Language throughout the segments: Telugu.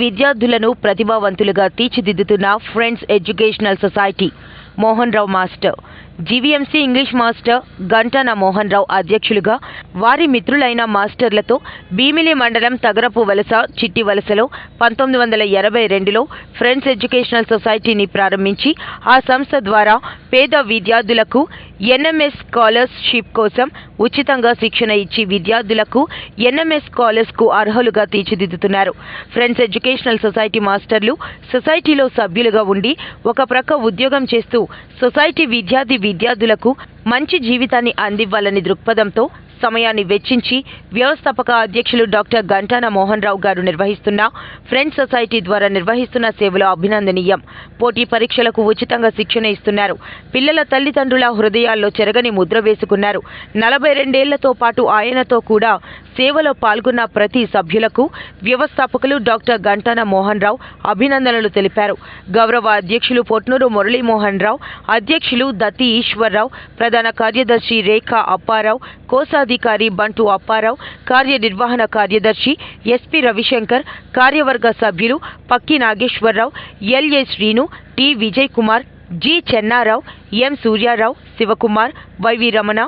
విద్యార్థులను ప్రతిభావంతులుగా తీర్చిదిద్దుతున్న friends educational society Mohan Rao master, GVMC English master Gantana Mohan Rao అధ్యక్షులుగా వారి మిత్రులైన మాస్టర్లతో భీమిలి మండలం తగరపు వలస చిట్టి వలసలో 1982లో ఫ్రెండ్స్ ఎడ్యుకేషనల్ సొసైటీని ప్రారంభించి ఆ సంస్థ ద్వారా పేద విద్యార్థులకు ఎన్ఎంఎస్ స్కాలర్షిప్ కోసం ఉచితంగా శిక్షణ ఇచ్చి విద్యార్థులకు ఎన్ఎంఎస్ స్కాలర్స్కు అర్హులుగా తీర్చిదిద్దుతున్నారు. ఫ్రెండ్స్ ఎడ్యుకేషనల్ సొసైటీ మాస్టర్లు సొసైటీలో సభ్యులుగా ఉండి ఒక ప్రక్క ఉద్యోగం చేస్తూ సొసైటీ విద్యార్థులకు మంచి జీవితాన్ని అందివ్వాలని దృక్పథంతో సమయాన్ని వెచ్చించి వ్యవస్థాపక అధ్యక్షులు డాక్టర్ గంటాన మోహన్ రావు గారు నిర్వహిస్తున్న ఫ్రెండ్స్ సొసైటీ ద్వారా నిర్వహిస్తున్న సేవలు అభినందనీయం. పోటీ పరీక్షలకు ఉచితంగా శిక్షణ ఇస్తున్నారు. పిల్లల తల్లిదండ్రుల హృదయాల్లో చెరగని ముద్ర వేసుకున్నారు. 42 ఏళ్లతో పాటు ఆయనతో కూడా సేవలో పాల్గొన్న ప్రతి సభ్యులకు వ్యవస్థాపకులు డాక్టర్ గంటాన మోహన్ రావు అభినందనలు తెలిపారు. గౌరవ అధ్యక్షులు పొట్నూరు మురళీమోహన్ రావు, అధ్యక్షులు దత్తి ఈశ్వర్రావు, ప్రధాన కార్యదర్శి రేఖా అప్పారావు, కోశాధికారి బంటు అప్పారావు, కార్యనిర్వహణ కార్యదర్శి ఎస్పీ రవిశంకర్, కార్యవర్గ సభ్యులు Pakki Nageswara Rao, LA Srinu, T Vijay Kumar, G Chenna Rao, M Surya Rao, Sivakumar, YV Ramana,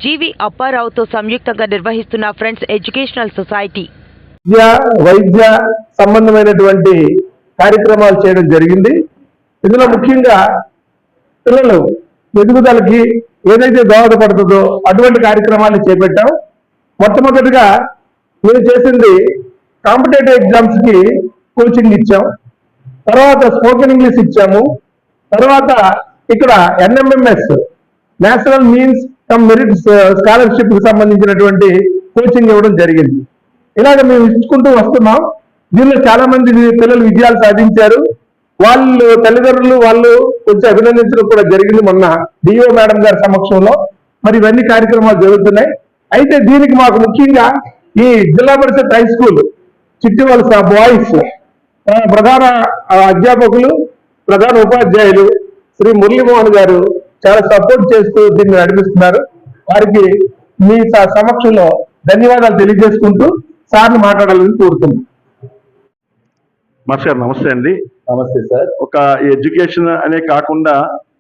GV అప్పారావుతో సంయుక్తంగా నిర్వహిస్తున్న ఫ్రెండ్స్ ఎడ్యుకేషనల్ సొసైటీ వైద్య సంబంధమైనటువంటి కార్యక్రమాలు చేయడం జరిగింది. ఇందులో ముఖ్యంగా పిల్లలు ఎదుగుదలకి ఏదైతే దోహదపడుతుందో అటువంటి కార్యక్రమాన్ని చేపట్టాం. మొట్టమొదటిగా మేము చేసింది కాంపిటేటివ్ ఎగ్జామ్స్ కి కోచింగ్ ఇచ్చాం. తర్వాత స్పోకెన్ ఇంగ్లీష్ ఇచ్చాము. తర్వాత ఇక్కడ NMMS national means come merit scholarship కి సంబంధించినటువంటి కోచింగ్ ఇవ్వడం జరిగింది. ఇలాగ మేము ఇచ్చుకుంటూ వస్తున్నాం. దీనిలో చాలా మంది పిల్లలు విజయాలు సాధించారు. వాళ్ళు తల్లిదండ్రులు వాళ్ళు కొంచెం అభినందించడం కూడా జరిగింది మొన్న డిఓ మేడం గారి సమక్షంలో. మరి ఇవన్నీ కార్యక్రమాలు జరుగుతున్నాయి. అయితే దీనికి మాకు ముఖ్యంగా ఈ జిల్లా పరిషత్ హై స్కూల్ చిట్టివలస బాయ్స్ ప్రధాన అధ్యాపకులు, ప్రధాన ఉపాధ్యాయులు శ్రీ మురళీమోహన్ గారు చాలా సపోర్ట్ చేస్తూ దీన్ని నడిపిస్తున్నారు. వారికి మీ సమక్షంలో ధన్యవాదాలు తెలియజేసుకుంటూ సార్ని మాట్లాడాలని కోరుతున్నాం. మాస్టర్ నమస్తే అండి. నమస్తే సార్. ఒక ఎడ్యుకేషన్ అనే కాకుండా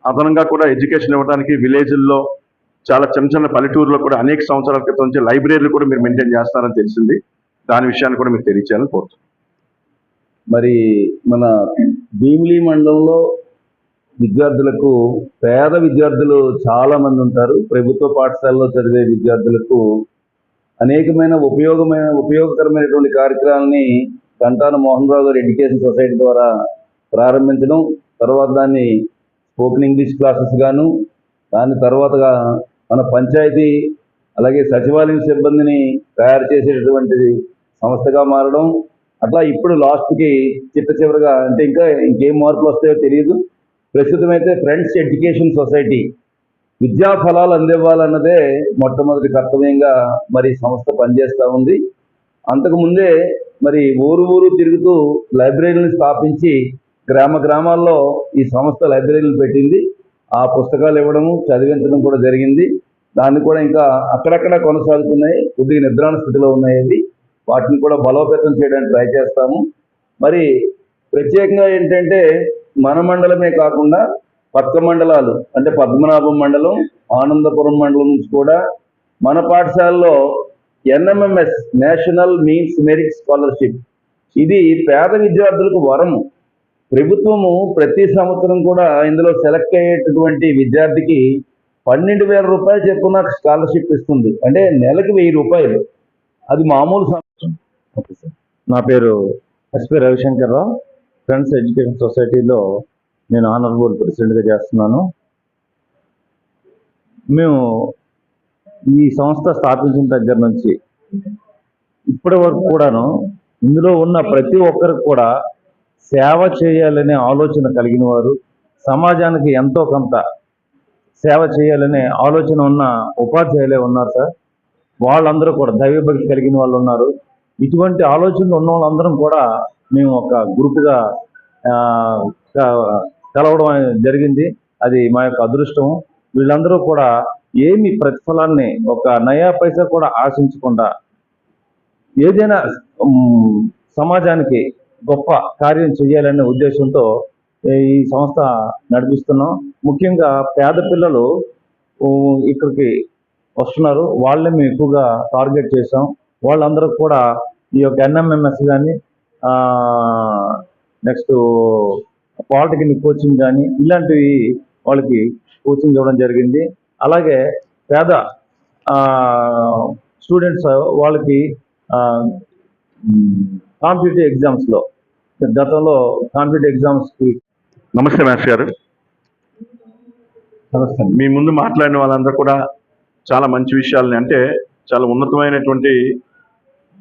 అదనంగా కూడా ఎడ్యుకేషన్ ఇవ్వడానికి విలేజ్ల్లో చాలా చిన్న చిన్న పల్లెటూరులో కూడా అనేక సంవత్సరాల క్రితం నుంచి లైబ్రరీలు కూడా మీరు మెయింటైన్ చేస్తారని తెలిసింది. దాని విషయాన్ని కూడా మీరు తెలియచేయాలని కోరుతున్నాను. మరి మన భీమిలి మండలంలో విద్యార్థులకు, పేద విద్యార్థులు చాలా మంది ఉంటారు. ప్రభుత్వ పాఠశాలలో చదివే విద్యార్థులకు అనేకమైన ఉపయోగకరమైనటువంటి కార్యక్రమాలని గంటాన మోహన్ రావు గారు ఎడ్యుకేషన్ సొసైటీ ద్వారా ప్రారంభించడం, తర్వాత దాన్ని స్పోకెన్ ఇంగ్లీష్ క్లాసెస్ గాను, దాని తర్వాతగా మన పంచాయతీ అలాగే సచివాలయం సిబ్బందిని తయారు చేసేటటువంటి సంస్థగా మారడం, అట్లా ఇప్పుడు లాస్ట్కి చిట్ట చివరిగా అంటే ఇంకా ఇంకేం మార్పులు వస్తాయో తెలియదు. ప్రస్తుతం అయితే ఫ్రెండ్స్ ఎడ్యుకేషన్ సొసైటీ విద్యా ఫలాలు అందివ్వాలన్నదే మొట్టమొదటి కర్తవ్యంగా మరి సంస్థ పనిచేస్తూ ఉంది. అంతకుముందే మరి ఊరు తిరుగుతూ లైబ్రరీలను స్థాపించి గ్రామాల్లో ఈ సంస్థ లైబ్రరీలు పెట్టింది. ఆ పుస్తకాలు ఇవ్వడము, చదివించడం కూడా జరిగింది. దాన్ని కూడా ఇంకా అక్కడక్కడ కొనసాగుతున్నాయి. కొద్దిగా నిద్రాణ స్థితిలో ఉన్నాయి. వాటిని కూడా బలోపేతం చేయడానికి ట్రై చేస్తాము. మరి ప్రత్యేకంగా ఏంటంటే మన మండలమే కాకుండా పక్క మండలాలు అంటే పద్మనాభం మండలం, ఆనందపురం మండలం నుంచి కూడా మన పాఠశాలలో NMMS national means merit scholarship ఇది పేద విద్యార్థులకు వరము. ప్రభుత్వము ప్రతి సంవత్సరం కూడా ఇందులో సెలెక్ట్ అయ్యేటటువంటి విద్యార్థికి 12,000 రూపాయలు చెప్పున స్కాలర్షిప్ ఇస్తుంది. అంటే నెలకు 1,000 రూపాయలు. అది మామూలు సంవత్సరం. Okay sir. నా పేరు ఎస్పీ రవిశంకర్ రావు. ఫ్రెండ్స్ ఎడ్యుకేషన్ సొసైటీలో నేను ఆనరబుల్ ప్రెసిడెంట్గా చేస్తున్నాను. మేము ఈ సంస్థ స్థాపించిన దగ్గర నుంచి ఇప్పటి వరకు కూడాను ఇందులో ఉన్న ప్రతి ఒక్కరికి కూడా సేవ చేయాలనే ఆలోచన కలిగిన వారు, సమాజానికి ఎంతో కొంత సేవ చేయాలనే ఆలోచన ఉన్న ఉపాధ్యాయులే ఉన్నారు సార్. వాళ్ళందరూ కూడా దైవభక్తి కలిగిన వాళ్ళు ఉన్నారు. ఇటువంటి ఆలోచనలు ఉన్న వాళ్ళందరం కూడా మేము ఒక గ్రూపుగా కలవడం జరిగింది. అది మా యొక్క అదృష్టం. వీళ్ళందరూ కూడా ఏమి ప్రతిఫలాన్ని ఒక నయా పైసా కూడా ఆశించకుండా ఏదైనా సమాజానికి గొప్ప కార్యం చేయాలనే ఉద్దేశంతో ఈ సంస్థ నడిపిస్తున్నాం. ముఖ్యంగా పేద పిల్లలు ఇక్కడికి వస్తున్నారు, వాళ్ళని మేము ఎక్కువగా టార్గెట్ చేసాం. వాళ్ళందరూ కూడా ఈ యొక్క ఎన్ఎంఎంఎస్ కానీ, నెక్స్ట్ పాలిటెక్నిక్ కోచింగ్ కానీ ఇలాంటివి వాళ్ళకి కోచింగ్ ఇవ్వడం జరిగింది. అలాగే పేద స్టూడెంట్స్ వాళ్ళకి కాంపిటేటివ్ ఎగ్జామ్స్లో గతంలో కాంపిటేటివ్ ఎగ్జామ్స్కి. నమస్తే మాస్టర్ గారు. నమస్తే. మీ ముందు మాట్లాడిన వాళ్ళందరూ కూడా చాలా మంచి విషయాలని, అంటే చాలా ఉన్నతమైనటువంటి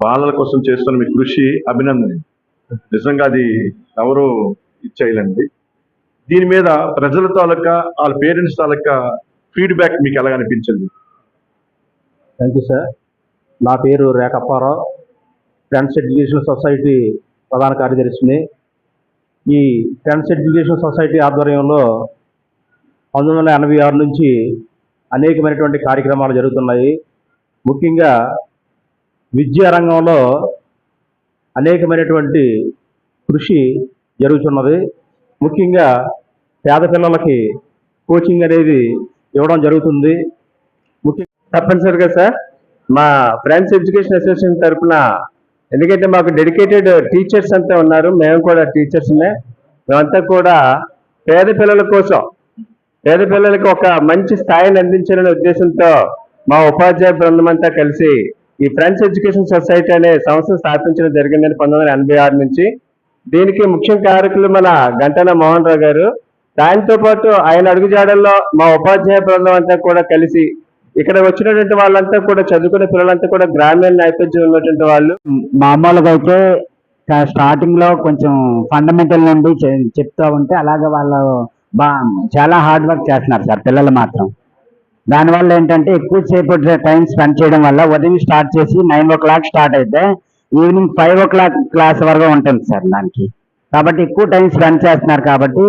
బాలల కోసం చేస్తున్న మీ కృషి అభినందన. నిజంగా అది ఎవరు ఇచ్చేయాలండి. దీని మీద ప్రజల తాలూకా వాళ్ళ పేరెంట్స్ తాలూకా ఫీడ్బ్యాక్ మీకు ఎలా అనిపించింది? Thank you sir. నా పేరు రేఖప్పారావు, ఫ్రెండ్స్ ఎడ్యుకేషన్ సొసైటీ ప్రధాన కార్యదర్శిని. ఈ ఫ్రెండ్స్ ఎడ్యుకేషన్ సొసైటీ ఆధ్వర్యంలో 1986 నుంచి అనేకమైనటువంటి కార్యక్రమాలు జరుగుతున్నాయి. ముఖ్యంగా విద్యా రంగంలో అనేకమైనటువంటి కృషి జరుగుతున్నది. ముఖ్యంగా పేద పిల్లలకి కోచింగ్ అనేది ఇవ్వడం జరుగుతుంది. తప్పనిసరిగా సార్, మా ఫ్రెండ్స్ ఎడ్యుకేషన్ అసోసియేషన్ తరఫున, ఎందుకంటే మాకు డెడికేటెడ్ టీచర్స్ అంతా ఉన్నారు, మేము కూడా టీచర్స్నే. మేమంతా కూడా పేద పిల్లల కోసం, పేద పిల్లలకి ఒక మంచి స్థాయిని అందించాలనే ఉద్దేశంతో మా ఉపాధ్యాయ బృందం అంతా కలిసి ఈ ఫ్రెండ్స్ ఎడ్యుకేషన్ సొసైటీ అనే సంస్థ స్థాపించడం జరిగిందని 1986 నుంచి. దీనికి ముఖ్య కారకులు మన గంటన మోహన్ రావు గారు. దానితో పాటు ఆయన అడుగుజాడల్లో మా ఉపాధ్యాయ బృందం అంతా కూడా కలిసి ఇక్కడ వచ్చినటువంటి వాళ్ళంతా కూడా చదువుకునే పిల్లలంతా కూడా గ్రామీణ నేపథ్యం ఉన్నటువంటి వాళ్ళు. మామూలుగా అయితే స్టార్టింగ్ లో కొంచెం ఫండమెంటల్ నుండి చెప్తా ఉంటే అలాగే వాళ్ళు చాలా హార్డ్ వర్క్ చేస్తున్నారు సార్ పిల్లలు మాత్రం. దానివల్ల ఏంటంటే ఎక్కువసేపు టైం స్పెండ్ చేయడం వల్ల ఉదయం స్టార్ట్ చేసి 9 o'clock స్టార్ట్ అయితే ఈవినింగ్ 5 o'clock క్లాస్ వరకు ఉంటుంది సార్ దానికి. కాబట్టి ఎక్కువ టైం స్పెండ్ చేస్తున్నారు కాబట్టి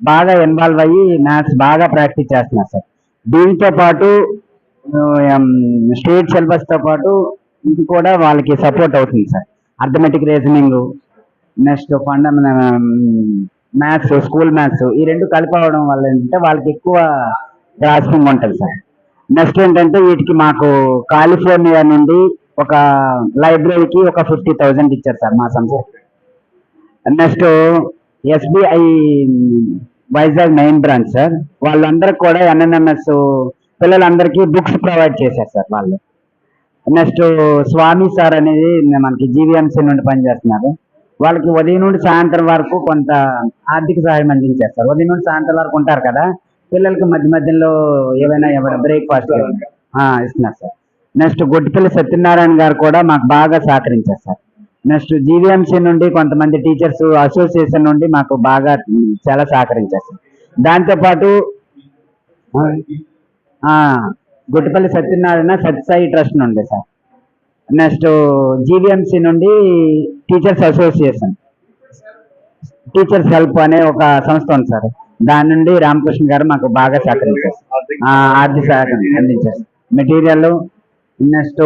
బాగా ఇన్వాల్వ్ అయ్యి మ్యాథ్స్ బాగా ప్రాక్టీస్ చేస్తున్నారు సార్. దీంతో పాటు స్టేట్ సిలబస్తో పాటు ఇది కూడా వాళ్ళకి సపోర్ట్ అవుతుంది sir. Arithmetic, reasoning, next maths, school maths ఈ రెండు కలిపి అవడం వల్ల ఏంటంటే వాళ్ళకి ఎక్కువ గ్రాస్పింగ్ ఉంటుంది సార్. నెక్స్ట్ ఏంటంటే వీటికి మాకు కాలిఫోర్నియా నుండి ఒక లైబ్రరీకి ఒక 50,000 ఇచ్చారు సార్ మా సంస్థ. Next SBI Vizag main branch sir, వాళ్ళందరికీ కూడా ఎన్ఎన్ఎంఎస్ పిల్లలందరికీ బుక్స్ ప్రొవైడ్ చేశారు సార్ వాళ్ళు. నెక్స్ట్ స్వామి సార్ అనేది మనకి జీవీఎంసీ నుండి పనిచేస్తున్నారు. వాళ్ళకి ఉదయం నుండి సాయంత్రం వరకు కొంత ఆర్థిక సహాయం అందించారు సార్. ఉదయం నుండి సాయంత్రం వరకు ఉంటారు కదా, పిల్లలకి మధ్య మధ్యలో ఏమైనా బ్రేక్ఫాస్ట్ ఇస్తున్నారు సార్. నెక్స్ట్ గొడ్డిపల్లి సత్యనారాయణ గారు కూడా మాకు బాగా సహకరించారు సార్. నెక్స్ట్ జీవీఎంసీ నుండి కొంతమంది టీచర్స్ అసోసియేషన్ నుండి మాకు బాగా చాలా సహకరించారు సార్. దాంతోపాటు గొడ్డిపల్లి సత్యనారాయణ సత్యసాయి ట్రస్ట్ నుండి సార్. నెక్స్ట్ జీవీఎంసీ నుండి టీచర్స్ అసోసియేషన్, టీచర్స్ హెల్ప్ అనే ఒక సంస్థ ఉంది సార్, దాని నుండి రామకృష్ణ గారు మాకు బాగా సహకరించారు, ఆర్థిక సహకారం అందించారు. మెటీరియల్, నెక్స్ట్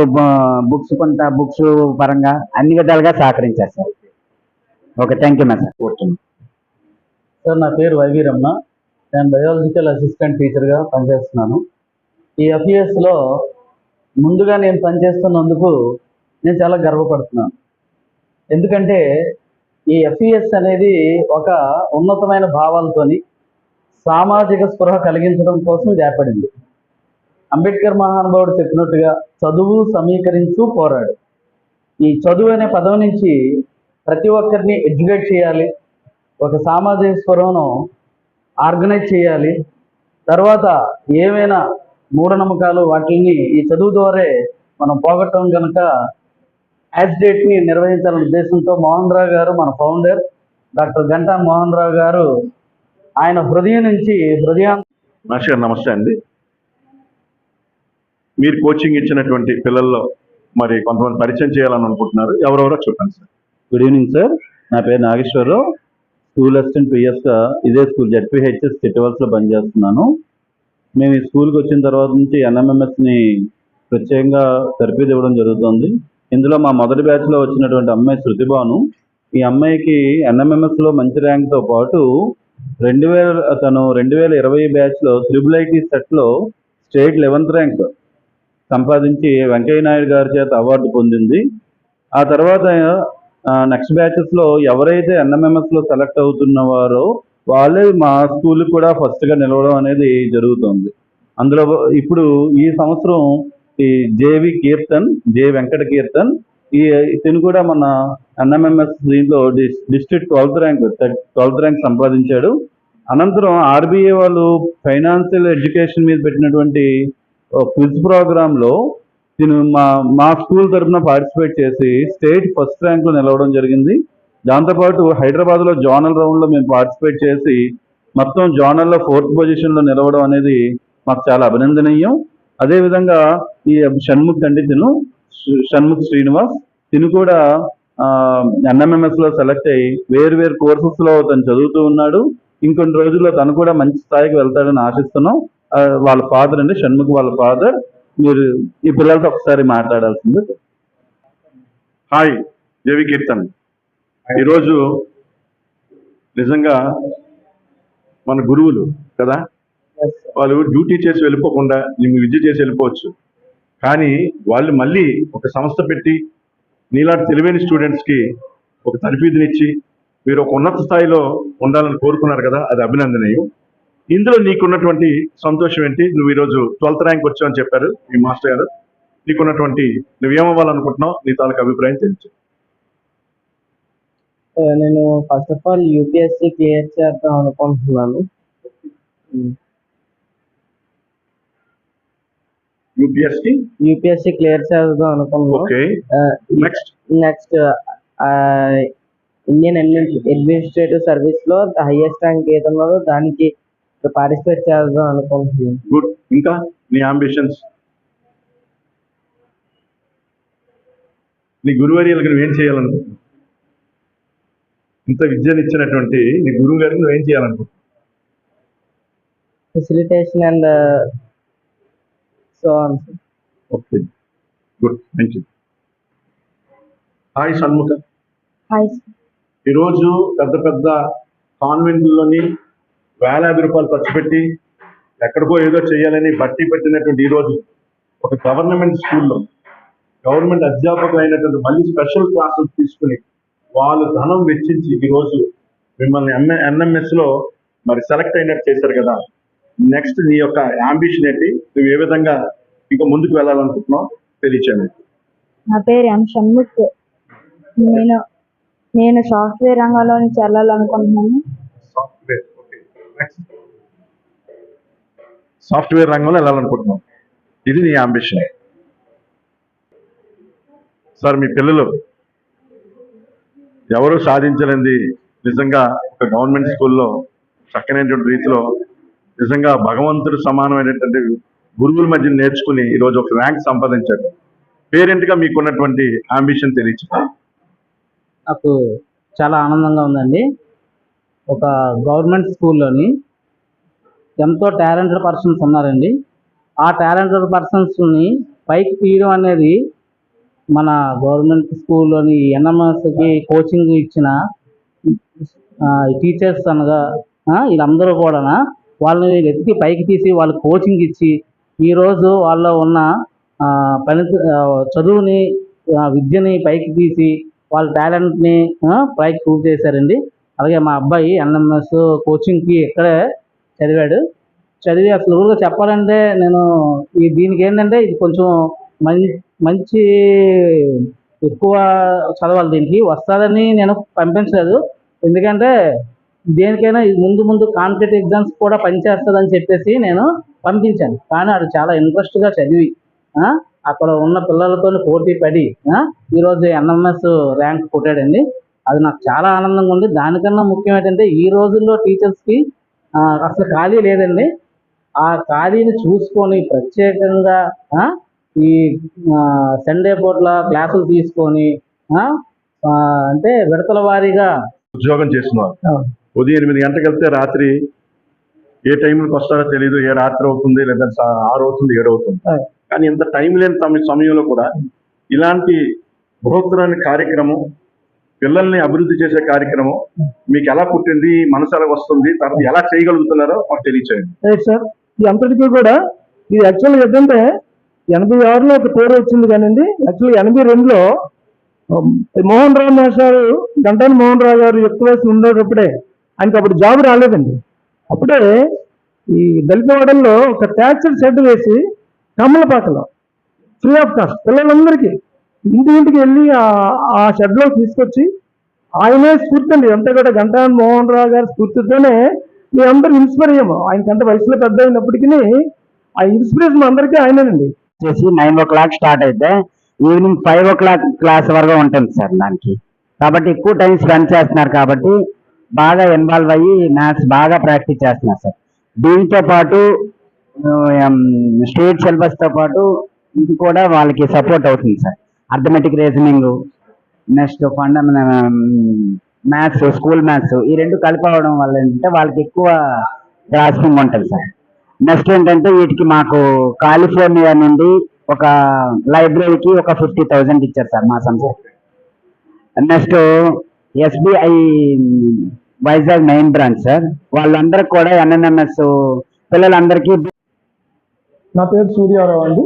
బుక్స్, కొంత బుక్స్ పరంగా అన్ని విధాలుగా సహకరించారు sir. Okay, thank you sir. కోరుతున్నాను సార్. నా పేరు వైవి రమణ, నేను బయాలజికల్ అసిస్టెంట్ టీచర్గా పనిచేస్తున్నాను. ఈ ఎఫ్ఈఎస్లో ముందుగా నేను పనిచేస్తున్నందుకు నేను చాలా గర్వపడుతున్నాను. ఎందుకంటే ఈ ఎఫ్ఈఎస్ అనేది ఒక ఉన్నతమైన భావాలతోని సామాజిక స్పృహ కలిగించడం కోసం ఇది ఏర్పడింది. అంబేద్కర్ మహానుభావుడు చెప్పినట్టుగా చదువు సమీకరించు పోరాడు. ఈ చదువు అనే పదం నుంచి ప్రతి ఒక్కరిని ఎడ్యుకేట్ చేయాలి, ఒక సామాజిక స్పృహను ఆర్గనైజ్ చేయాలి. తర్వాత ఏమైనా మూఢనమ్మకాలు వాటిని ఈ చదువు ద్వారే మనం పోగొట్టడం కనుక యాజిటేట్ని నిర్వహించాలనే ఉద్దేశంతో మోహన్ రావు గారు, మన ఫౌండర్ డాక్టర్ గంటా మోహన్ రావు గారు, ఆయన హృదయం నుంచి మాస్టర్ గారు నమస్తే అండి. మీరు కోచింగ్ ఇచ్చినటువంటి పిల్లల్లో మరి కొంతమంది పరిచయం చేయాలని అనుకుంటున్నారు, ఎవరెవరో చెప్పండి సార్. గుడ్ ఈవినింగ్ సార్, నా పేరు నాగేశ్వరరావు, స్కూల్ అసిస్టెంట్ పిఎస్గా ఇదే స్కూల్ జెడ్పీహెచ్ఎస్ చిట్టవలసలో పనిచేస్తున్నాను. మేము ఈ స్కూల్కి వచ్చిన తర్వాత నుంచి ఎన్ఎంఎంఎస్ని ప్రత్యేకంగా తరబేదు ఇవ్వడం జరుగుతుంది. ఇందులో మా మొదటి బ్యాచ్లో వచ్చినటువంటి అమ్మాయి శృతిభాను ఈ అమ్మాయికి NMMS లో మంచి ర్యాంక్తో పాటు 2020 బ్యాచ్లో IIIT సెట్లో స్టేట్ 11th ర్యాంక్ సంపాదించి వెంకయ్య నాయుడు గారి చేత అవార్డు పొందింది. ఆ తర్వాత నెక్స్ట్ బ్యాచెస్లో ఎవరైతే NMMSలో సెలెక్ట్ అవుతున్నవారో వాళ్ళే మా స్కూల్ కూడా ఫస్ట్గా నిలవడం అనేది జరుగుతుంది. అందులో ఇప్పుడు ఈ సంవత్సరం ఈ జే వెంకట కీర్తన్ ఇతను కూడా మన NMMS దీంట్లో డిస్ట్రిక్ట్ 12th ర్యాంక్ సంపాదించాడు. అనంతరం RBA వాళ్ళు ఫైనాన్షియల్ ఎడ్యుకేషన్ మీద పెట్టినటువంటి క్విజ్ ప్రోగ్రాంలో నేను మా స్కూల్ తరఫున పార్టిసిపేట్ చేసి స్టేట్ ఫస్ట్ ర్యాంక్లో నిలవడం జరిగింది. దాంతోపాటు హైదరాబాద్లో జోనల్ రౌండ్లో మేము పార్టిసిపేట్ చేసి మొత్తం జోనల్లో 4th పొజిషన్లో నిలవడం అనేది మాకు చాలా అభినందనీయం. అదేవిధంగా ఈ షణ్ముఖ్ అండి, షణ్ముఖ్ శ్రీనివాస్, తిను కూడా NMMSలో సెలెక్ట్ అయ్యి వేరు కోర్సెస్లో తను చదువుతూ ఉన్నాడు. ఇంకొన్ని రోజుల్లో తను కూడా మంచి స్థాయికి వెళ్తాడని ఆశిస్తున్నాం. వాళ్ళ ఫాదర్ అండి, షణ్ముఖ్ వాళ్ళ ఫాదర్. మీరు ఈ పిల్లలతో ఒకసారి మాట్లాడాల్సింది. హాయ్ దేవి కీర్తన్, ఈరోజు నిజంగా మన గురువులు కదా, వాళ్ళు డ్యూటీ చేసి వెళ్ళిపోకుండా నిన్ను విద్య చేసి వెళ్ళిపోవచ్చు, కానీ వాళ్ళు మళ్ళీ ఒక సంస్థ పెట్టి నీలాంటి తెలివైన స్టూడెంట్స్కి ఒక తరఫీదునిచ్చి మీరు ఒక ఉన్నత స్థాయిలో ఉండాలని కోరుకున్నారు కదా, అది అభినందనీయం. ఇందులో నీకున్నటువంటి సంతోషం ఏంటి? నువ్వు ఈరోజు 12th ర్యాంక్ వచ్చావని చెప్పారు మీ మాస్టర్ గారు. నీకున్నటువంటి నువ్వేమవ్వాలనుకుంటున్నావు, నీ తాలూకు అభిప్రాయం తెలుసు. నేను first of all UPSC clear చేద్దాం అనుకుంటున్నాను. యూపీఎస్సీ క్లియర్ చేద్దాం అనుకుంటున్నాను. నెక్స్ట్ ఇండియన్ అడ్మినిస్ట్రేటివ్ సర్వీస్ లో హైయెస్ట్ ర్యాంక్ ఏదన్నా దానికి పార్టిసిపేట్ చేద్దాం అనుకుంటున్నాను. గుడ్. ఇంకా నీ అంబిషన్స్? నీ గురువర్యులకి నువ్వేం చేయాలనుకుంటున్నావు? ఇంత విద్యనిచ్చినటువంటి నీ గురువు గారికి నువ్వేం చేయాలనుకుంటున్నావు? Facilitation and so on. Okay, good, thank you. Hi Shanmukha. Hi. ఈరోజు పెద్ద కాన్వెంట్లోని వేలాది రూపాయలు ఖర్చు పెట్టి ఎక్కడికో ఏదో చేయాలని బట్టి పెట్టినటువంటి ఈరోజు ఒక గవర్నమెంట్ స్కూల్లో గవర్నమెంట్ అధ్యాపకులు అయినటువంటి మళ్ళీ స్పెషల్ క్లాసెస్ తీసుకుని వాళ్ళు ధనం వెచ్చించి ఈరోజు మిమ్మల్ని NMSలో మరి సెలెక్ట్ అయినట్టు చేశారు కదా. నెక్స్ట్ నీ యొక్క అంబిషన్ ఏంటి? నువ్వు ఏ విధంగా ఇంకా ముందుకు వెళ్ళాలనుకుంటున్నావు తెలియచేయండి. నా పేరు ఎం షణ్ముఖ్. నేను సాఫ్ట్వేర్ రంగంలోని చేరాలనుకుంటున్నాను. Software, okay. నెక్స్ట్ సాఫ్ట్వేర్ రంగంలో వెళ్ళాలనుకుంటున్నావు, ఇది నీ అంబిషన్. సార్, మీ పిల్లలు ఎవరు సాధించలేంది నిజంగా ఒక గవర్నమెంట్ స్కూల్లో చక్కనైనటువంటి రీతిలో నిజంగా భగవంతుడు సమానమైనటువంటి గురువుల మధ్య నేర్చుకుని ఈరోజు ఒక ర్యాంక్ సంపాదించారు. పేరెంట్గా మీకున్నటువంటి అంబిషన్ తెలియచేయండి. నాకు చాలా ఆనందంగా ఉందండి. ఒక గవర్నమెంట్ స్కూల్లోని ఎంతో టాలెంటెడ్ పర్సన్స్ ఉన్నారండి. ఆ టాలెంటెడ్ పర్సన్స్ని పైకి తీయడం అనేది మన గవర్నమెంట్ స్కూల్లోని NMSకి కోచింగ్ ఇచ్చిన టీచర్స్ అనగా వీళ్ళందరూ కూడా వాళ్ళని వెతికి పైకి తీసి వాళ్ళు కోచింగ్ ఇచ్చి ఈరోజు వాళ్ళలో ఉన్న చదువుని విద్యని పైకి తీసి వాళ్ళ టాలెంట్ని పైకి ప్రూవ్ చేశారండి. అలాగే మా అబ్బాయి NMS కోచింగ్కి ఇక్కడే చదివి అసలు ఊరుగా చెప్పాలంటే నేను దీనికి ఏంటంటే ఇది కొంచెం మంచి ఎక్కువ చదవాలి, దీనికి వస్తుందని నేను పంపించలేదు. ఎందుకంటే దేనికైనా ముందు కాంపిటేటివ్ ఎగ్జామ్స్ కూడా పనిచేస్తుందని చెప్పేసి నేను పంపించాను. కానీ అది చాలా ఇంట్రెస్ట్గా చదివి అక్కడ ఉన్న పిల్లలతో పోటీ పడి ఈరోజు NMS ర్యాంక్ కొట్టాడండి. అది నాకు చాలా ఆనందంగా ఉంది. దానికన్నా ముఖ్యం ఏంటంటే ఈ రోజుల్లో టీచర్స్కి అసలు ఖాళీ లేదండి. ఆ ఖాళీని చూసుకొని ప్రత్యేకంగా ఈ సండే పూట్ల క్లాసులు తీసుకొని అంటే విడతల వారీగా ఉద్యోగం చేస్తున్నారు. ఉదయం 8 గంటలకు వెళ్తే రాత్రి ఏ టైంకి వస్తారో తెలియదు, ఏ రాత్రి అవుతుంది లేదా 6 అవుతుంది 7 అవుతుంది. కానీ ఇంత టైం లేని సమయంలో కూడా ఇలాంటి బృహత్తరమైన కార్యక్రమం పిల్లల్ని అభివృద్ధి చేసే కార్యక్రమం మీకు ఎలా పుట్టింది, మనసు ఎలా వస్తుంది, తర్వాత ఎలా చేయగలుగుతున్నారో మాకు తెలియచేయండి. రైట్ సార్, ఈ అంతటికీ కూడా ఇది యాక్చువల్గా ఏంటంటే 86లో ఒక పేరు వచ్చింది కానివ్వండి, యాక్చువల్గా 82లో మోహన్ రావు మాస్టర్ గంటాని మోహన్ రావు గారు యుక్త వయసు ఉండేటప్పుడే ఆయనకి అప్పుడు జాబ్ రాలేదండి. అప్పుడే ఈ దళితవాడల్లో ఒక ట్యాక్సీ షెడ్ వేసి కమ్మలపాకలో ఫ్రీ ఆఫ్ కాస్ట్ పిల్లలందరికీ ఇంటికి వెళ్ళి ఆ షెడ్లో తీసుకొచ్చి ఆయనే స్ఫూర్తి అండి. అంతా కూడా గంటాని మోహన్ రావు గారి స్ఫూర్తితోనే మేమందరూ ఇన్స్పైర్ అయ్యాము. ఆయనకంటే వయసులో పెద్ద అయినప్పటికీ ఆ ఇన్స్పిరేషన్ అందరికీ ఆయనేనండి. వచ్చేసి 9 o'clock స్టార్ట్ అయితే ఈవినింగ్ 5 o'clock క్లాస్ వరకు ఉంటుంది సార్ దానికి. కాబట్టి ఎక్కువ టైం స్పెండ్ చేస్తున్నారు కాబట్టి బాగా ఇన్వాల్వ్ అయ్యి మ్యాథ్స్ బాగా ప్రాక్టీస్ చేస్తున్నారు సార్. దీంతో పాటు స్టేట్ సిలబస్తో పాటు ఇది కూడా వాళ్ళకి సపోర్ట్ అవుతుంది sir. Arithmetic reasoning, next maths, school maths ఈ రెండు కలిపి అవడం వల్ల ఏంటంటే వాళ్ళకి ఎక్కువ గ్రాస్పింగ్ ఉంటుంది సార్. నెక్స్ట్ ఏంటంటే వీటికి మాకు కాలిఫోర్నియా నుండి ఒక లైబ్రరీకి ఒక 50,000 ఇచ్చారు సార్ మా సంస్థ. Next SBI Vizag main branch sir, వాళ్ళందరికి కూడా NNMS పిల్లలందరికీ. నా పేరు సూర్యారావు అండి.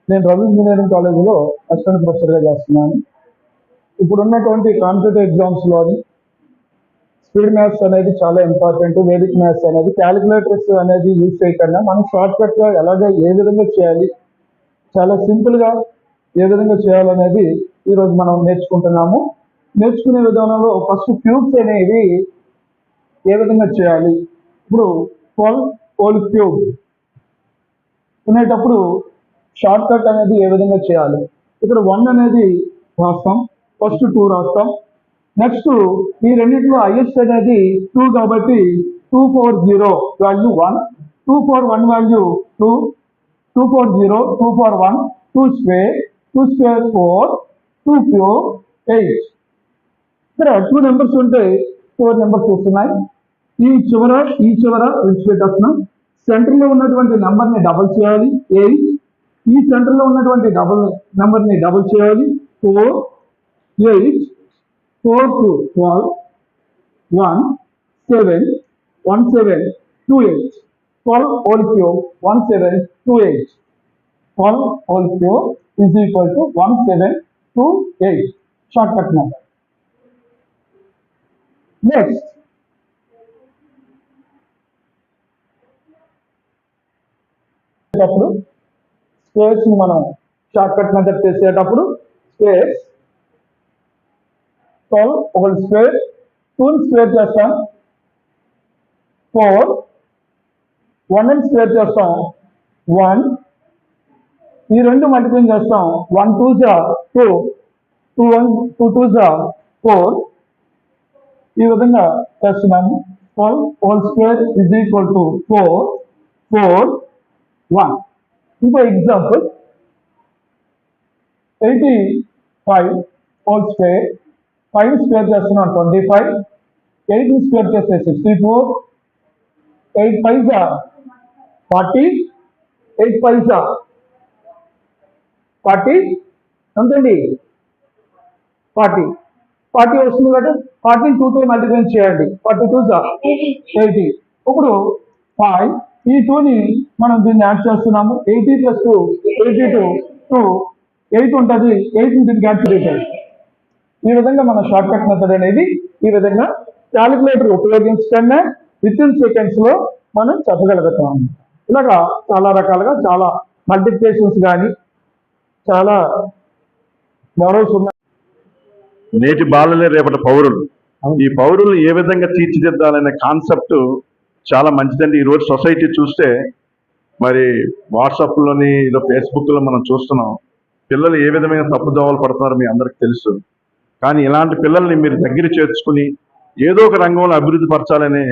నేను రవి ఇంజనీరింగ్ కాలేజీలో అసిస్టెంట్ ప్రొఫెసర్గా చేస్తున్నాను. ఇప్పుడు ఉన్నటువంటి కాంపిటేటివ్ ఎగ్జామ్స్లోని స్పీడ్ మ్యాథ్స్ అనేది చాలా ఇంపార్టెంట్. వేదిక్ మ్యాథ్స్ అనేది క్యాలిక్యులేటర్స్ అనేది యూజ్ చేయకుండా మనం షార్ట్కట్గా ఏ విధంగా చేయాలి, చాలా సింపుల్గా ఏ విధంగా చేయాలనేది ఈరోజు మనం నేర్చుకుంటున్నాము. నేర్చుకునే విధానంలో ఫస్ట్ క్యూబ్స్ అనేవి ఏ విధంగా చేయాలి. ఇప్పుడు 12 హోల్ క్యూబ్ అనేటప్పుడు షార్ట్ కట్ అనేది ఏ విధంగా చేయాలి. ఇక్కడ 1 అనేది రాస్తాం, ఫస్ట్ 2 రాస్తాం. నెక్స్ట్ ఈ రెండింటిలో హైయెస్ట్ అనేది 2 కాబట్టి 240 value 1, 241 value 2, 240, 241, 2 square, 2 square 4, 2 cube 8. ఇక్కడ 2 నెంబర్స్ ఉంటే 4 నెంబర్స్ వస్తున్నాయి. ఈ చివర విడిచిపెట్టేస్తున్నాం. సెంటర్లో ఉన్నటువంటి నెంబర్ని డబల్ చేయాలి 8, ఈ సెంటర్లో ఉన్నటువంటి నెంబర్ని డబల్ చేయాలి 4, 8, 4 2 12, 1 7, 1 7 2 8, 12 whole cube 1 7 2 8, 12 whole cube is equal to 1 7 2 8 shortcut number. Next, squares మనం షార్ట్కట్ మెథడ్ చేసేటప్పుడు స్క్వేర్స్ 12 హోల్ స్క్వేర్ 2 స్క్వేర్ చేస్తాం 4, 1 స్క్వేర్ చేస్తాం 1, ఈ రెండు మల్టిప్లై చేస్తాం 1 2 2, 2 2 4, ఈ విధంగా చేస్తున్నాము. 12 whole square is equal to 4 4 1. ఇంకో ఎగ్జాంపుల్ 85 హోల్ స్క్వేర్ 5 స్క్వేర్ చేస్తున్నాం 25, 8 స్క్వేర్ చేస్తే 64, 8 5 40, 8 5 40 ఎంతండి 40 వస్తుంది కదా. 40 2తో మల్టిప్లై చేయండి 42 80. ఇప్పుడు 5 ఈ 2ని మనం దీన్ని యాడ్ చేస్తున్నాము. 80 + 2 82 2 8 ఉంటుంది. 8ని దీనికి యాడ్ చేయాలి. ఈ విధంగా మన షార్ట్ కట్ మెథడ్ అనేది ఈ విధంగా క్యాలిక్యులేటర్ ఉపయోగించకుండా వితిన్ సెకండ్స్ లో మనం చెప్పగలుగుతాం. ఇలాగా చాలా రకాలుగా చాలా మల్టిప్లికేషన్స్ కానీ చాలా మోడల్స్ ఉన్నాయి. నేటి బాలలే రేపటి పౌరులు. ఈ పౌరులు ఏ విధంగా తీర్చిదిద్దాలనే కాన్సెప్ట్ చాలా మంచిదండి. ఈ రోజు సొసైటీ చూస్తే మరి వాట్సాప్లోని ఏదో ఫేస్బుక్లో మనం చూస్తున్నాం. పిల్లలు ఏ విధమైన తప్పుదోవలు పడుతున్నారో మీ అందరికి తెలుసు. కానీ ఇలాంటి పిల్లల్ని మీరు దగ్గర చేర్చుకుని ఏదో ఒక రంగంలో అభివృద్ధి పరచాలనే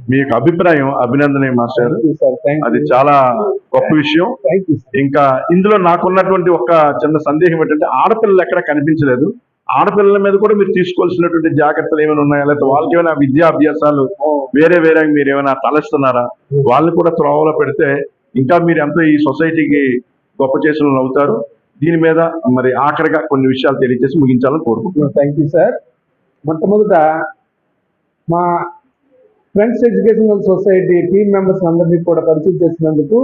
మీ యొక్క అభిప్రాయం అభినందనీయం మాస్టర్. అది చాలా గొప్ప విషయం. ఇంకా ఇందులో నాకున్నటువంటి ఒక చిన్న సందేహం ఏంటంటే ఆడపిల్లలు ఎక్కడ కనిపించలేదు. ఆడపిల్లల మీద కూడా మీరు తీసుకోవాల్సినటువంటి జాగ్రత్తలు ఏమైనా ఉన్నాయా, లేకపోతే వాళ్ళకి ఏమైనా విద్యాభ్యాసాలు వేరే మీరు ఏమైనా తలస్తున్నారా? వాళ్ళని కూడా త్రోవలో పెడితే ఇంకా మీరు ఎంతో ఈ సొసైటీకి గొప్ప చేసిన అవుతారు. దీని మీద మరి ఆఖరిగా కొన్ని విషయాలు తెలియజేసి ముగించాలని కోరుకుంటున్నాను. Thank you sir. మొట్టమొదట మా friends educational society team members అందరినీ కూడా పరిచయం చేసినందుకు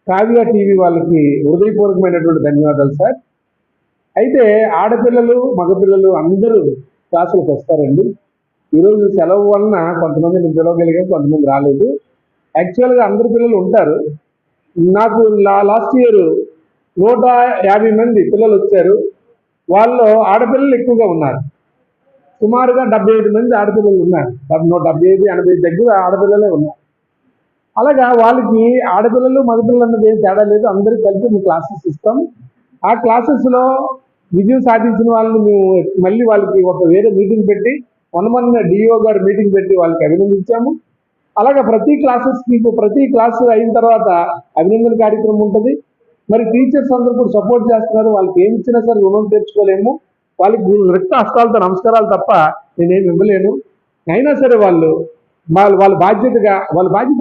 కావ్య టీవీ వాళ్ళకి హృదయపూర్వకమైనటువంటి ధన్యవాదాలు సార్. అయితే ఆడపిల్లలు మగపిల్లలు అందరూ క్లాసులకు వస్తారండి. ఈరోజు సెలవు వలన కొంతమందిని పిలవగలిగాం, కొంతమంది రాలేదు. యాక్చువల్గా అందరు పిల్లలు ఉంటారు. నాకు లాస్ట్ ఇయర్ 150 మంది పిల్లలు వచ్చారు. వాళ్ళు ఆడపిల్లలు ఎక్కువగా ఉన్నారు. సుమారుగా 75 మంది ఆడపిల్లలు ఉన్నారు. 175-80 దగ్గర ఆడపిల్లలే ఉన్నారు. అలాగా వాళ్ళకి ఆడపిల్లలు మగపిల్లలు అన్నది ఏం తేడా లేదు, అందరికీ కలిపి మేము క్లాసెస్ ఇస్తాం. ఆ క్లాసెస్లో విజయం సాధించిన వాళ్ళని మేము మళ్ళీ వాళ్ళకి ఒక వేరే మీటింగ్ పెట్టి మొన్న డిఓ గారు మీటింగ్ పెట్టి వాళ్ళకి అభినందించాము. అలాగే ప్రతి క్లాస్ అయిన తర్వాత అభినందన కార్యక్రమం ఉంటుంది. మరి టీచర్స్ అందరూ కూడా సపోర్ట్ చేస్తున్నారు. వాళ్ళకి ఏమి ఇచ్చినా సరే రుణం తెచ్చుకోలేము. వాళ్ళకి రక్త హస్తాలతో నమస్కారాలు తప్ప నేనేమి ఇవ్వలేను. అయినా సరే వాళ్ళ బాధ్యత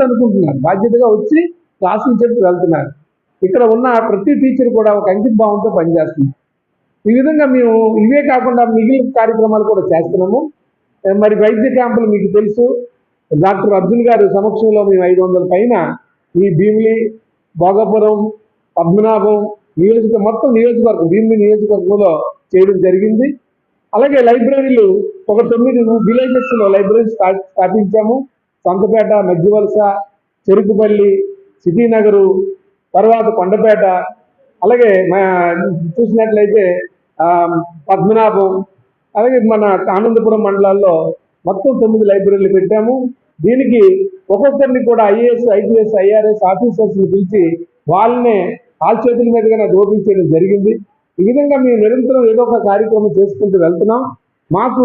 అనుకుంటున్నారు. బాధ్యతగా వచ్చి క్లాసులు చెప్పి వెళ్తున్నారు. ఇక్కడ ఉన్న ప్రతి టీచర్ కూడా ఒక అంకిత భావంతో పనిచేస్తున్నారు. ఈ విధంగా మేము ఇవే కాకుండా మిగిలిన కార్యక్రమాలు కూడా చేస్తున్నాము. మరి వైద్య క్యాంపులు మీకు తెలుసు, డాక్టర్ అర్జున్ గారి సమక్షంలో మేము 500 పైన ఈ భీమిలి, భోగాపురం, పద్మనాభం మొత్తం నియోజకవర్గం భీమిలి నియోజకవర్గంలో చేయడం జరిగింది. అలాగే లైబ్రరీలు ఒక 9 విలేజెస్లో లైబ్రరీలు స్థాపించాము. సంతపేట, మధ్యవలస, చెరుకుపల్లి, సిటీనగరు, తర్వాత కొండపేట, అలాగే చూసినట్లయితే పద్మనాభం, అలాగే మన ఆనందపురం మండలాల్లో మొత్తం 9 లైబ్రరీలు పెట్టాము. దీనికి ఒక్కొక్కరిని కూడా IAS, IPS, IRS ఆఫీసర్స్ని పిలిచి వాళ్ళనే చేతుల మీదుగానే దోపించడం జరిగింది. ఈ విధంగా మేము నిరంతరం ఏదో ఒక కార్యక్రమం చేసుకుంటూ వెళ్తున్నాం. మాకు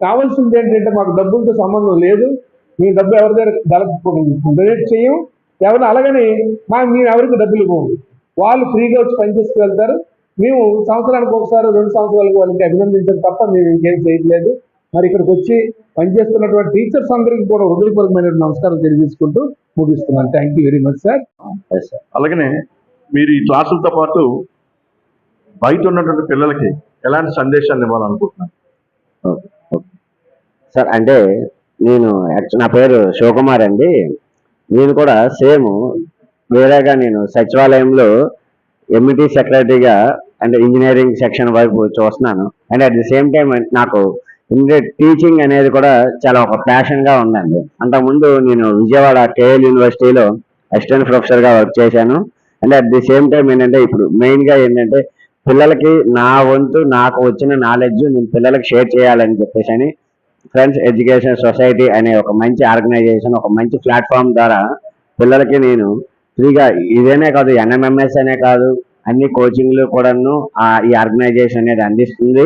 కావాల్సింది ఏంటంటే మాకు డబ్బులతో సంబంధం లేదు. మేము డబ్బు ఎవరి దగ్గర డొనేట్ చేయం ఎవరు, అలాగని మేము ఎవరికి డబ్బులు ఇవ్వము. వాళ్ళు ఫ్రీగా వచ్చి పనిచేసుకు వెళ్తారు. మేము సంవత్సరానికి ఒకసారి 2 సంవత్సరాలకు వాళ్ళకి అభినందించడం తప్ప మేము ఇంకేం చేయట్లేదు. మరి ఇక్కడికి వచ్చి పనిచేస్తున్నటువంటి టీచర్స్ అందరికీ కూడా హృదయపూర్వకమైన నమస్కారం తెలియజేసుకుంటూ ముగిస్తున్నాను. Thank you very much sir. అలాగనే మీరు ఈ క్లాసులతో పాటు బయట ఉన్నటువంటి పిల్లలకి ఎలాంటి సందేశాన్ని ఇవ్వాలనుకుంటున్నారు సార్? అంటే నా పేరు శివకుమార్ అండి. నేను కూడా సేమ్ వేరేగా నేను సచివాలయంలో MT సెక్రటరీగా అంటే ఇంజనీరింగ్ సెక్షన్ వైపు చూస్తున్నాను. And at the same time నాకు టీచింగ్ అనేది కూడా చాలా ఒక ప్యాషన్గా ఉందండి. అంతకుముందు నేను విజయవాడ KL యూనివర్సిటీలో అసిస్టెంట్ ప్రొఫెసర్గా వర్క్ చేశాను. And at the same time ఏంటంటే ఇప్పుడు మెయిన్గా ఏంటంటే పిల్లలకి నా వంతు నాకు వచ్చిన నాలెడ్జ్ నేను పిల్లలకి షేర్ చేయాలని చెప్పేసి ఫ్రెండ్స్ ఎడ్యుకేషన్ సొసైటీ అనే ఒక మంచి ఆర్గనైజేషన్, ఒక మంచి ప్లాట్ఫామ్ ద్వారా పిల్లలకి నేను ఫ్రీగా ఇదేనే కాదు, NMMS అనే కాదు, అన్ని కోచింగ్లు కూడాను ఈ ఆర్గనైజేషన్ అనేది అందిస్తుంది.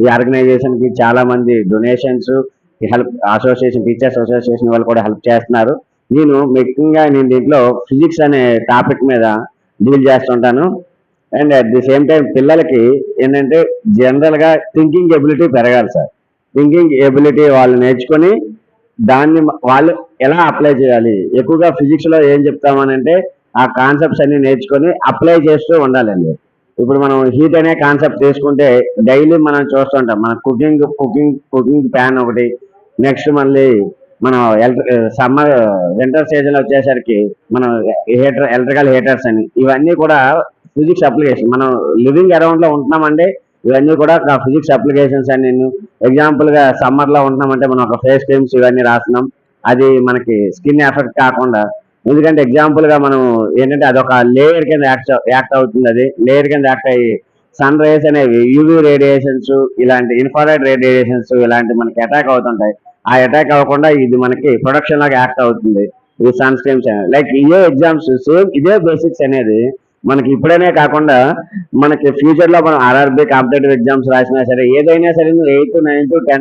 ఈ ఆర్గనైజేషన్కి చాలా మంది donations, help association, teachers association వాళ్ళు కూడా హెల్ప్ చేస్తున్నారు. ముఖ్యంగా నేను దీంట్లో ఫిజిక్స్ అనే టాపిక్ మీద డీల్ చేస్తుంటాను. And at the same time పిల్లలకి ఏంటంటే జనరల్గా థింకింగ్ ఎబిలిటీ పెరగాలి సార్. థింకింగ్ ఎబిలిటీ వాళ్ళు నేర్చుకొని దాన్ని వాళ్ళు ఎలా అప్లై చేయాలి. ఎక్కువగా ఫిజిక్స్లో ఏం చెప్తామనంటే ఆ కాన్సెప్ట్స్ అన్ని నేర్చుకొని అప్లై చేస్తూ ఉండాలండి. ఇప్పుడు మనం హీట్ అనే కాన్సెప్ట్ తీసుకుంటే డైలీ మనం చూస్తుంటాం. మన కుకింగ్ ప్యాన్ ఒకటి, నెక్స్ట్ మళ్ళీ మనం సమ్మర్ వింటర్ సీజన్ వచ్చేసరికి మనం ఎలక్ట్రికల్ హీటర్స్ అని, ఇవన్నీ కూడా ఫిజిక్స్ అప్లికేషన్. మనం లివింగ్ అరౌండ్ లో ఉంటున్నామంటే ఇవన్నీ కూడా ఫిజిక్స్ అప్లికేషన్స్ అని. నేను ఎగ్జాంపుల్ గా సమ్మర్ లో ఉంటున్నామంటే మనం ఒక ఫేస్ క్రీమ్స్ ఇవన్నీ రాస్తున్నాం. అది మనకి స్కిన్ ఎఫెక్ట్ కాకుండా, ఎందుకంటే ఎగ్జాంపుల్ గా మనం ఏంటంటే అదొక లేయర్ కింద యాక్ట్ అవుతుంది. అది లేయర్ కింద యాక్ట్ అయ్యి సన్ రేస్ అనేవి UV రేడియేషన్స్, ఇలాంటి ఇన్ఫ్రారెడ్ రేడియేషన్స్ ఇలాంటి మనకి అటాక్ అవుతుంటాయి. ఆ అటాక్ అవ్వకుండా ఇది మనకి ప్రొడక్షన్ లాగా యాక్ట్ అవుతుంది ఈ సన్ స్క్రీమ్స్ అనేది. లైక్ ఇదే ఎగ్జామ్స్ సేమ్ ఇదే బేసిక్స్ అనేది మనకి ఇప్పుడనే కాకుండా మనకి ఫ్యూచర్ లో మనం RRB కాంపిటేటివ్ ఎగ్జామ్స్ రాసినా సరే, ఏదైనా సరే 8th, 9th, 10th